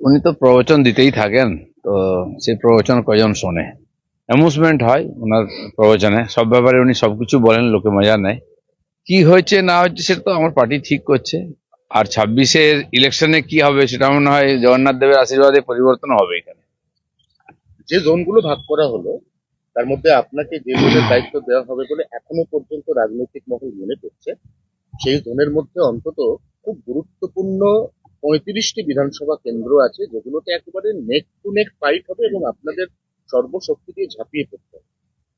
উনি তো প্রবচন দিতেই থাকেন। তো সেই প্রবচন কজন শোনে? অ্যামুজমেন্ট হয় ওনার প্রবচনে, সব ব্যাপারে উনি সবকিছু বলেন, লোকে মজা নেয়। কি হয়েছে না হচ্ছে সেটা তো আমার পার্টি ঠিক করছে। আর 26-এর ইলেকশনে কি হবে সেটা মনে হয় জগন্নাথ দেবের আশীর্বাদে পরিবর্তন হবে এখানে। যে জোনগুলো ভাগ করা হলো তার মধ্যে আপনাকে যে জোনের দায়িত্ব দেওয়া হবে বলে এখনো পর্যন্ত রাজনৈতিক মহল মনে করছে, সেই জোনের মধ্যে অন্তত খুব গুরুত্বপূর্ণ 35টি বিধানসভা কেন্দ্র আছে, যেগুলোতে একেবারে নেক টু নেক ফাইট হবে এবং আপনাদের সর্বশক্তি দিয়ে ঝাঁপিয়ে পড়তে হবে।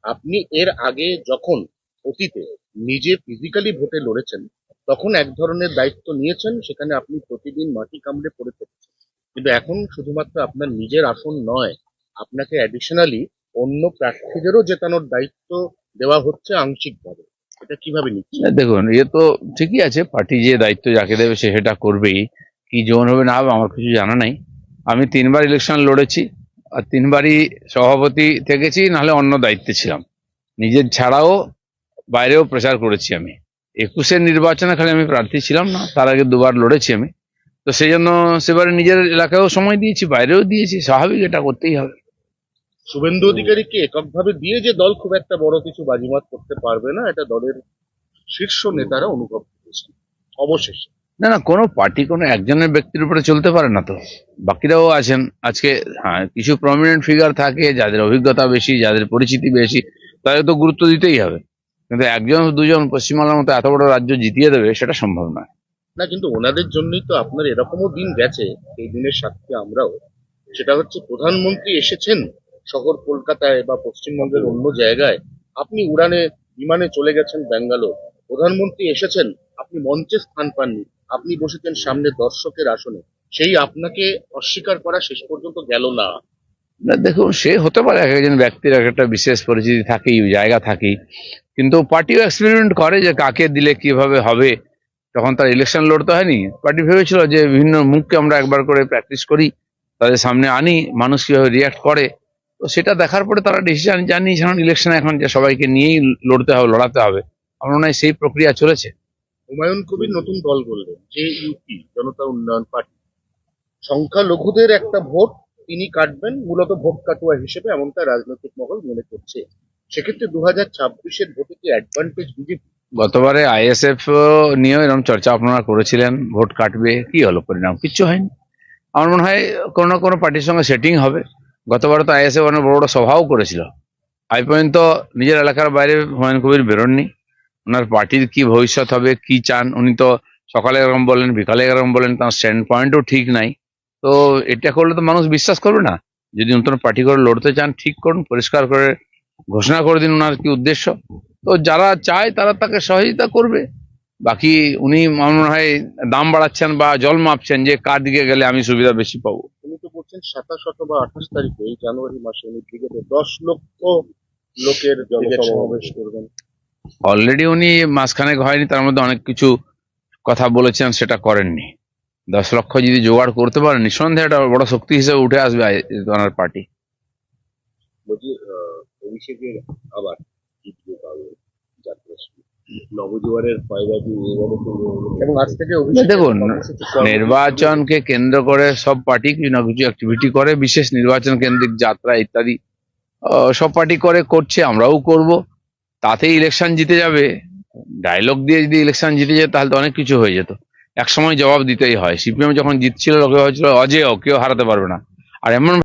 আপনি এর আগে যখন অতীতে নিজে ফিজিক্যালি ভোটে লড়েছেন, তখন এক ধরনের দায়িত্ব নিয়েছেন, সেখানে আপনি প্রতিদিন মাটি কামড়ে পড়ে থেকেছেন। কিন্তু এখন শুধুমাত্র আপনার নিজের আসন নয়, আপনাকে অ্যাডিশনালি অন্য প্রার্থীদেরও জেতানোর দায়িত্ব দেওয়া হচ্ছে আংশিকভাবে। এটা কিভাবে নিচ্ছেন? দেখুন, ইয়ে তো ঠিকই আছে, পার্টি যে দায়িত্ব যাকে দেবে সে সেটা করবেই। কি জোন হবে না হবে আমার কিছু জানা নাই। আমি 3বার ইলেকশন লড়েছি, আর 3বারই সভাপতি থেকেছি, নাহলে অন্য দায়িত্বে ছিলাম। নিজের ছাড়াও বাইরেও প্রচার করেছি আমি। 21-এর নির্বাচনে খালি আমি প্রার্থী ছিলাম না, তার আগে 2বার লড়েছি আমি। তো সেই জন্য সেবারে নিজের এলাকায়ও সময় দিয়েছি, বাইরেও দিয়েছি, স্বাভাবিক, এটা করতেই হবে। শুভেন্দু অধিকারীকে এককভাবে দিয়ে যে দল খুব একটা বড় কিছু বাজিমাত করতে পারবে না, এটা দলের শীর্ষ নেতারা অনুভব করেছেন অবশেষে। না না, কোনো পার্টি কোনো একজনের ব্যক্তির উপরে চলতে পারে না তো, বাকিরাও আছেন আজকে। হ্যাঁ, কিছু প্রমিনেন্ট ফিগার থাকে যাদের অভিজ্ঞতা বেশি, যাদের পরিচিতি বেশি, তাদের তো গুরুত্ব দিতেই হবে। কিন্তু একজন দুজন পশ্চিমবাংলার মতো এত বড় রাজ্য জিতিয়ে দেবে সেটা সম্ভব নয়। না, কিন্তু ওনাদের জন্যই তো আপনার এরকমও দিন গেছে, এই দিনের সাক্ষী আমরাও। সেটা হচ্ছে প্রধানমন্ত্রী এসেছেন শহর কলকাতায় বা পশ্চিমবঙ্গের অন্য জায়গায়, আপনি উড়ানে বিমানে চলে গেছেন ব্যাঙ্গালোর। প্রধানমন্ত্রী এসেছেন, আপনি মঞ্চে স্থান পাননি, আপনি বসেছেন সামনে দর্শকের আসনে। সেই আপনাকে অস্বীকার করা শেষ পর্যন্ত গেল না। না, দেখুন, সে হতে পারে, এক একজন ব্যক্তির এক একটা বিশেষ পরিচিতি থাকেই, জায়গা থাকেই। কিন্তু পার্টিও এক্সপেরিমেন্ট করে যে কাকে দিলে কিভাবে হবে। তখন তার ইলেকশন লড়তে হয়নি, পার্টি ভেবেছিল যে বিভিন্ন মুখকে আমরা একবার করে প্র্যাকটিস করি, তাদের সামনে আনি, মানুষ কিভাবে রিয়াক্ট করে। তো সেটা দেখার পরে তারা ডিসিশন জানিয়েছে, এখন ইলেকশনে এখন যে সবাইকে নিয়েই লড়তে হবে, লড়াতে হবে। আমার মনে হয় সেই প্রক্রিয়া চলেছে। হুমায়ুন কবির নতুন দল করলেন, যে ইউপি জনতা উন্নয়ন পার্টি। সংখ্যালঘুদের একটা ভোট তিনি কাটবেন মূলত ভোট কাটুয়া হিসেবে, এমনটা রাজনৈতিক মহল মনে করছে। সেক্ষেত্রে 2026-এর ভোটে কি অ্যাডভান্টেজ বিজেপি? গতবারে আইএসএফ নিয়েও এরকম চর্চা আপনারা করেছিলেন, ভোট কাটবে, কি হলো পরিণাম? কিচ্ছু হয়নি। আমার মনে হয় কোনো না কোনো পার্টির সঙ্গে সেটিং হবে। গতবারে তো আইএসএফ অনেক বড় বড় সভাও করেছিল। আজ পর্যন্ত নিজের এলাকার বাইরে হুমায়ুন কবির বেরোননি। ওনার পার্টির কি ভবিষ্যৎ হবে, কি চান, উনি তো সকালে এরকম বলেন, বিকালে এরকম বলেন, তার স্ট্যান্ড পয়েন্টও ঠিক নাই। তো এটা করলে তো মানুষ বিশ্বাস করবে না। যদি নতুন পার্টি করে লড়তে চান, ঠিক করুন, পরিষ্কার করে ঘোষণা করে দিন ওনার কি উদ্দেশ্য। তো যারা চায় তারা তাকে সহযোগিতা করবে। বাকি উনি আমার মনে হয় দাম বাড়াচ্ছেন বা জল মাপছেন যে কার দিকে গেলে আমি সুবিধা বেশি পাবো। উনি তো বলছেন 27 অথবা 28 তারিখে, এই জানুয়ারি মাসে উনি ব্রিগেডে 10 লক্ষ লোকের জনসমাবেশ করবেন। অলরেডি উনি মাসখানেক হয়নি, তার মধ্যে অনেক কিছু কথা বলেছেন, সেটা করেননি। 10 লক্ষ যদি জোগাড় করতে পারেন, নিঃসন্দেহে একটা বড় শক্তি হিসেবে উঠে আসবে ওনার পার্টি। বলছি অভিষেকের আবার দ্বিতীয় কারণ যাত্রা শুরু, নবজোয়ারের ফয়দাটি এবারে তো, এবং আজ থেকে অভিষেকের দেখুন, কর্মসূচি কর্মসূচি নির্বাচনকে কেন্দ্র করে সব পার্টি কিছু না কিছু অ্যাক্টিভিটি করে, বিশেষ নির্বাচন কেন্দ্রিক যাত্রা ইত্যাদি সব পার্টি করছে, আমরাও করব। তাতে ইলেকশন জিতে যাবে, ডায়লগ দিয়ে যদি ইলেকশন জিতে যেত তাহলে তো অনেক কিছু হয়ে যেত। এক সময় জবাব দিতেই হয়। সিপিএম যখন জিতছিল লোকে হয়েছিল অজেয়, কেউ হারাতে পারবে না। আর এমন